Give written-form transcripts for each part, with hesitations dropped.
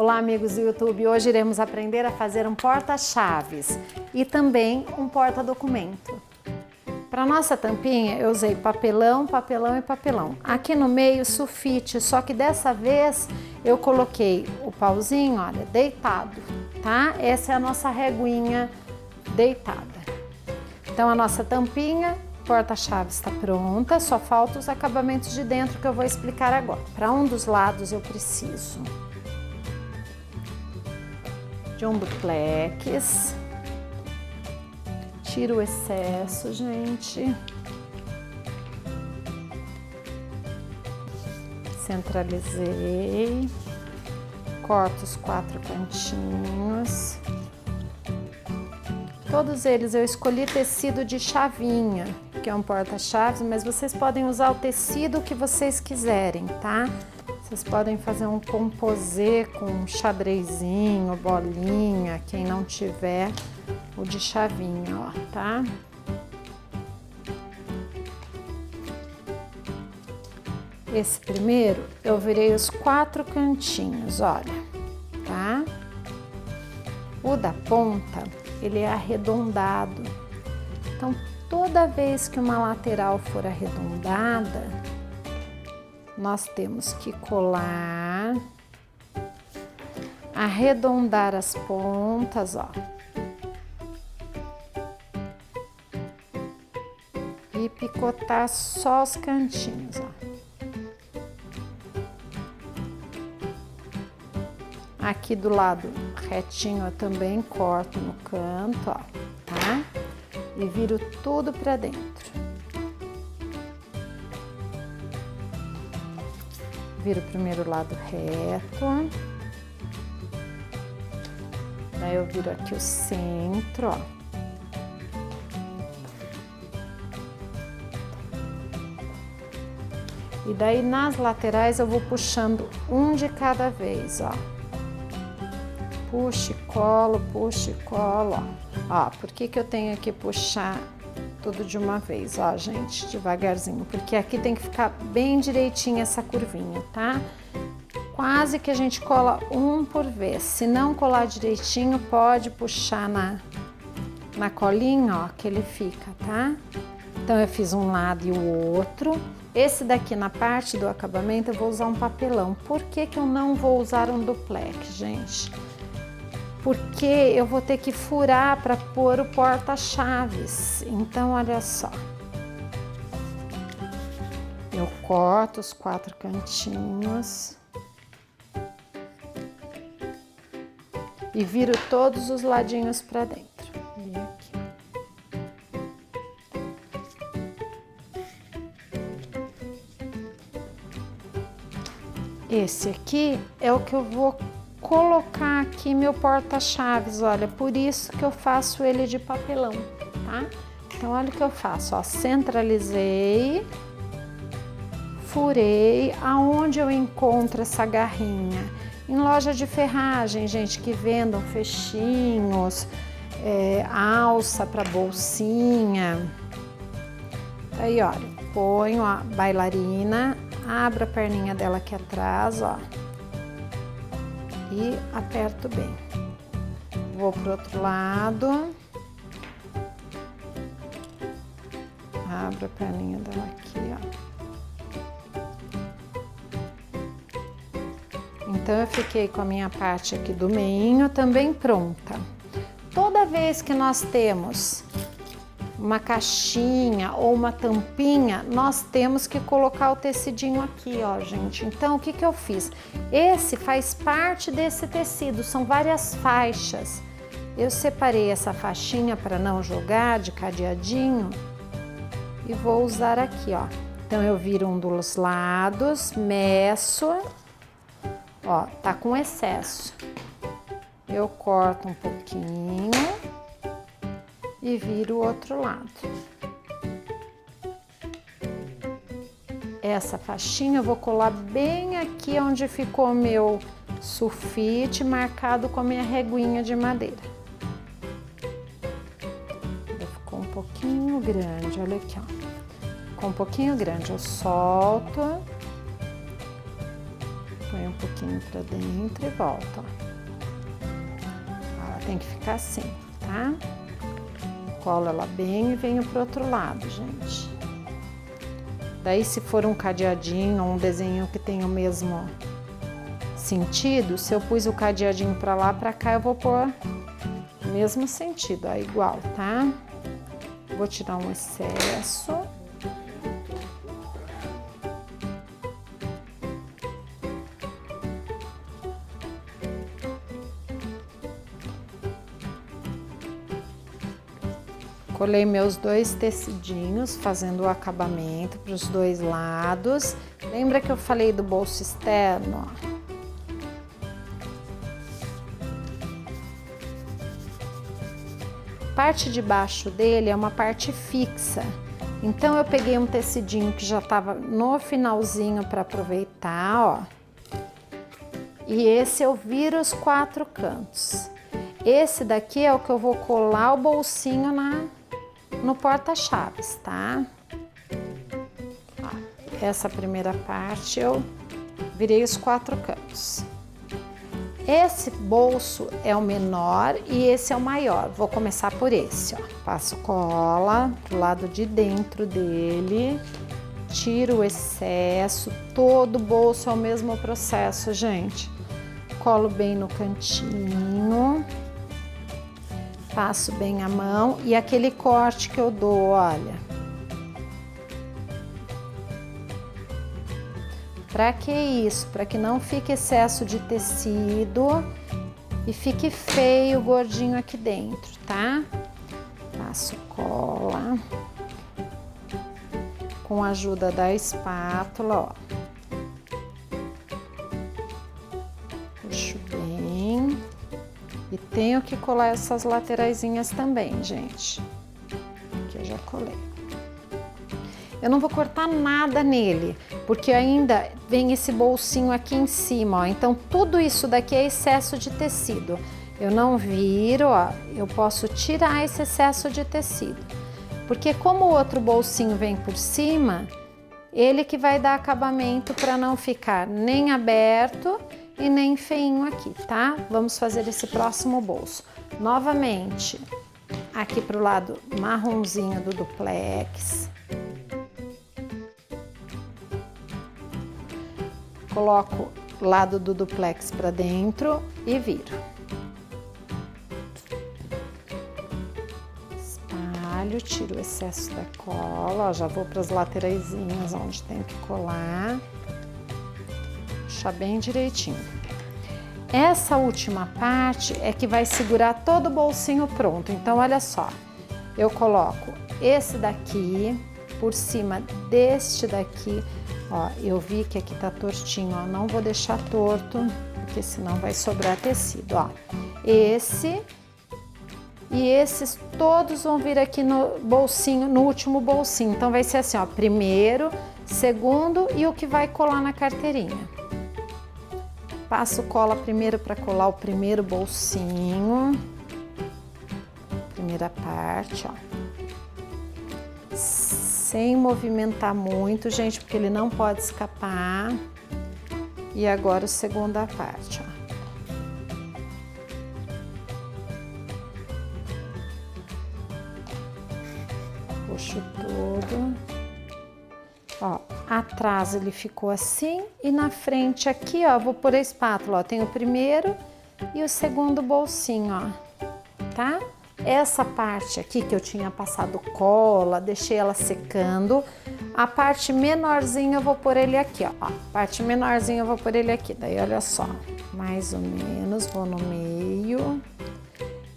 Olá, amigos do YouTube! Hoje iremos aprender a fazer um porta-chaves e também um porta-documento. Para nossa tampinha eu usei papelão, papelão e papelão. Aqui no meio sulfite, só que dessa vez eu coloquei o pauzinho, olha, deitado, tá? Essa é a nossa reguinha deitada. Então a nossa tampinha porta-chaves está pronta, só falta os acabamentos de dentro que eu vou explicar agora. Para um dos lados eu preciso de um duplex. Tiro o excesso, gente. Centralizei. Corto os 4 cantinhos. Todos eles eu escolhi tecido de chavinha, que é um porta-chaves, mas vocês podem usar o tecido que vocês quiserem, tá? Vocês podem fazer um composê com xadrezinho, bolinha, quem não tiver o de chavinha, ó, tá? Esse primeiro eu virei os 4 cantinhos, olha, tá? O da ponta, ele é arredondado. Então, toda vez que uma lateral for arredondada, nós temos que colar, arredondar as pontas, ó. E picotar só os cantinhos, ó. Aqui do lado retinho eu também corto no canto, ó, tá? E viro tudo pra dentro. Viro o primeiro lado reto. Daí eu viro aqui o centro, ó. E daí nas laterais eu vou puxando um de cada vez, ó. Puxa e colo, ó. Ó, por que que eu tenho que puxar tudo de uma vez, ó, gente, devagarzinho? Porque aqui tem que ficar bem direitinho essa curvinha, tá? Quase que a gente cola um por vez. Se não colar direitinho, pode puxar na colinha, ó, que ele fica, tá? Então eu fiz um lado e o outro. Esse daqui na parte do acabamento eu vou usar um papelão. Por que que eu não vou usar um duplex, gente? Porque eu vou ter que furar para pôr o porta-chaves. Então, olha só. Eu corto os 4 cantinhos. E viro todos os ladinhos para dentro. E aqui. Esse aqui é o que eu vou colocar aqui meu porta-chaves, olha, por isso que eu faço ele de papelão, tá? Então, olha o que eu faço, ó, centralizei, furei, aonde eu encontro essa garrinha? Em loja de ferragem, gente, que vendam fechinhos, alça para bolsinha. Aí, olha, ponho a bailarina, abro a perninha dela aqui atrás, ó. E aperto bem. Vou pro outro lado. Abro a perninha dela aqui, ó. Então eu fiquei com a minha parte aqui do meinho também pronta. Toda vez que nós temos uma caixinha ou uma tampinha, nós temos que colocar o tecidinho aqui, ó, gente. Então, o que que eu fiz? Esse faz parte desse tecido, são várias faixas. Eu separei essa faixinha para não jogar de cadeadinho e vou usar aqui, ó. Então, eu viro um dos lados, meço, ó, tá com excesso. Eu corto um pouquinho e viro o outro lado. Essa faixinha eu vou colar bem aqui onde ficou o meu sulfite, marcado com a minha reguinha de madeira. Ficou um pouquinho grande, olha aqui, ó. Ficou um pouquinho grande, eu solto, põe um pouquinho pra dentro e volta, ó. tem que ficar assim, tá? Colo ela bem e venho pro outro lado, gente. Daí, se for um cadeadinho ou um desenho que tem o mesmo sentido, se eu pus o cadeadinho pra lá, pra cá, eu vou pôr o mesmo sentido, ó, igual, tá? Vou tirar um excesso. Colei meus 2 tecidinhos, fazendo o acabamento para os 2 lados. Lembra que eu falei do bolso externo? A parte de baixo dele é uma parte fixa. Então, eu peguei um tecidinho que já estava no finalzinho para aproveitar, ó. E esse eu viro os 4 cantos. Esse daqui é o que eu vou colar o bolsinho no porta-chaves, tá? Ó, essa primeira parte eu virei os 4 cantos. Esse bolso é o menor e esse é o maior. Vou começar por esse, ó. Passo cola pro lado de dentro dele, tiro o excesso. Todo bolso é o mesmo processo, gente. Colo bem no cantinho. Passo bem a mão e aquele corte que eu dou, olha. Pra que isso? Pra que não fique excesso de tecido e fique feio, gordinho aqui dentro, tá? Passo cola com a ajuda da espátula, ó. Puxo bem. E tenho que colar essas lateraisinhas também, gente. Aqui eu já colei. Eu não vou cortar nada nele, porque ainda vem esse bolsinho aqui em cima, ó. Então, tudo isso daqui é excesso de tecido. Eu não viro, ó. Eu posso tirar esse excesso de tecido. Porque como o outro bolsinho vem por cima, ele que vai dar acabamento para não ficar nem aberto e nem feinho aqui, tá? Vamos fazer esse próximo bolso. Novamente, aqui pro lado marronzinho do duplex. Coloco o lado do duplex para dentro e viro. Espalho, tiro o excesso da cola, ó, já vou para as lateraisinhas onde tem que colar. Puxar bem direitinho. Essa última parte é que vai segurar todo o bolsinho pronto. Então, olha só, eu coloco esse daqui por cima deste daqui. Ó, eu vi que aqui tá tortinho, ó, não vou deixar torto, porque senão vai sobrar tecido, ó. Esse e esses todos vão vir aqui no bolsinho, no último bolsinho. Então, vai ser assim, ó, primeiro, segundo e o que vai colar na carteirinha. Passo cola primeiro para colar o primeiro bolsinho, primeira parte, ó. Sem movimentar muito, gente, porque ele não pode escapar. E agora a segunda parte, ó. Puxo todo. Ó, atrás ele ficou assim e na frente aqui, ó, vou pôr a espátula, ó, tem o primeiro e o segundo bolsinho, ó, tá? Essa parte aqui que eu tinha passado cola, deixei ela secando, a parte menorzinha eu vou pôr ele aqui, ó, a parte menorzinha eu vou pôr ele aqui, daí olha só, mais ou menos, vou no meio.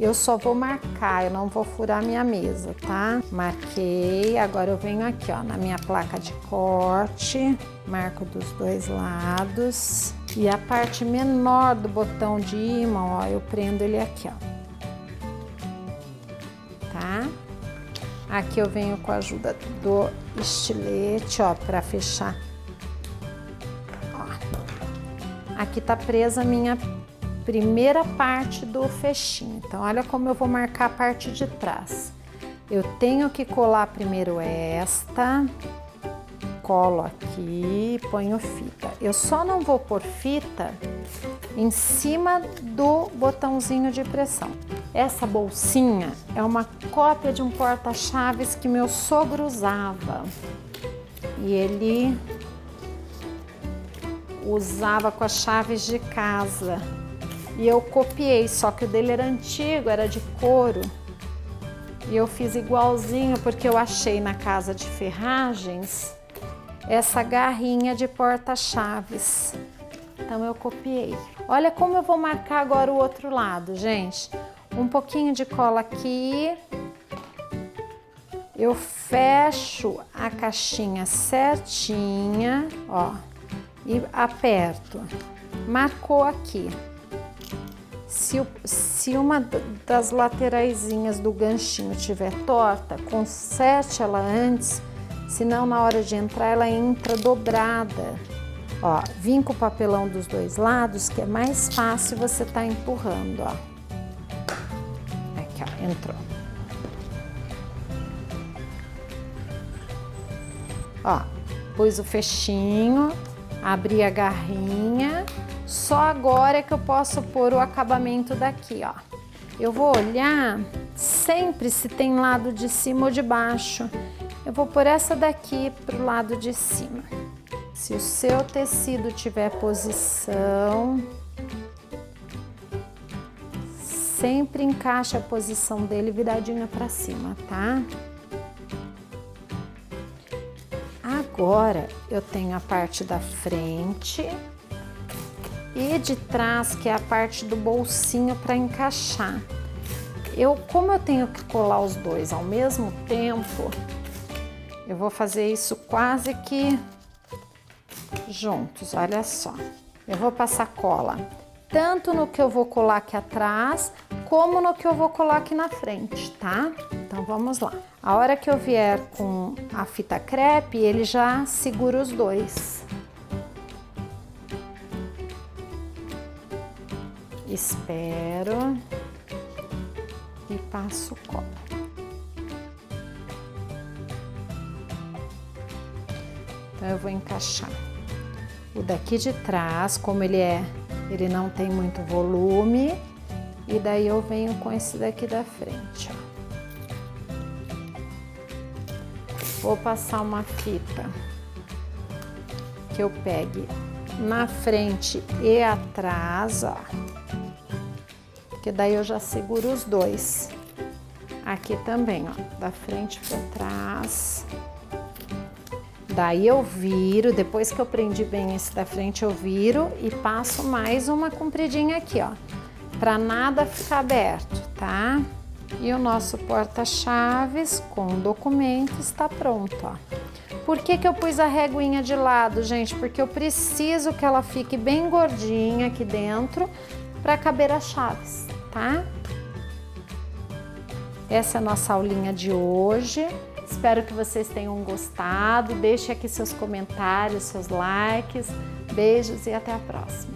Eu só vou marcar, eu não vou furar minha mesa, tá? Marquei, agora eu venho aqui, ó, na minha placa de corte, marco dos 2 lados. E a parte menor do botão de ímã, ó, eu prendo ele aqui, ó. Tá? Aqui eu venho com a ajuda do estilete, ó, pra fechar. Ó. Aqui tá presa a minha primeira parte do fechinho. Então, olha como eu vou marcar a parte de trás. Eu tenho que colar primeiro esta, colo aqui, ponho fita. Eu só não vou pôr fita em cima do botãozinho de pressão. Essa bolsinha é uma cópia de um porta-chaves que meu sogro usava. E ele usava com as chaves de casa. E eu copiei, só que o dele era antigo, era de couro. E eu fiz igualzinho porque eu achei na casa de ferragens essa garrinha de porta-chaves. Então eu copiei. Olha como eu vou marcar agora o outro lado, gente. Um pouquinho de cola aqui. Eu fecho a caixinha certinha, ó, e aperto. Marcou aqui. Se uma das lateraisinhas do ganchinho estiver torta, conserte ela antes, senão na hora de entrar ela entra dobrada. Ó, vim com o papelão dos dois lados, que é mais fácil você tá empurrando, ó. Aqui, ó, entrou. Ó, pus o fechinho, abri a garrinha. Só agora é que eu posso pôr o acabamento daqui, ó. Eu vou olhar sempre se tem lado de cima ou de baixo. Eu vou pôr essa daqui pro lado de cima. Se o seu tecido tiver posição, sempre encaixa a posição dele viradinha para cima, tá? Agora eu tenho a parte da frente e de trás, que é a parte do bolsinho para encaixar. Como eu tenho que colar os dois ao mesmo tempo, eu vou fazer isso quase que juntos, olha só. Eu vou passar cola tanto no que eu vou colar aqui atrás, como no que eu vou colar aqui na frente, tá? Então vamos lá. A hora que eu vier com a fita crepe, ele já segura os dois. Espero e passo cola. Então eu vou encaixar o daqui de trás, como ele não tem muito volume, e daí eu venho com esse daqui da frente, ó. Vou passar uma fita que eu pegue na frente e atrás, ó. Que daí eu já seguro os dois. Aqui também, ó, da frente para trás. Daí eu viro, depois que eu prendi bem esse da frente, eu viro e passo mais uma compridinha aqui, ó, para nada ficar aberto, tá? E o nosso porta-chaves com o documento está pronto, ó. Por que que eu pus a reguinha de lado, gente? Porque eu preciso que ela fique bem gordinha aqui dentro para caber as chaves, tá? Essa é a nossa aulinha de hoje. Espero que vocês tenham gostado. Deixe aqui seus comentários, seus likes. Beijos e até a próxima.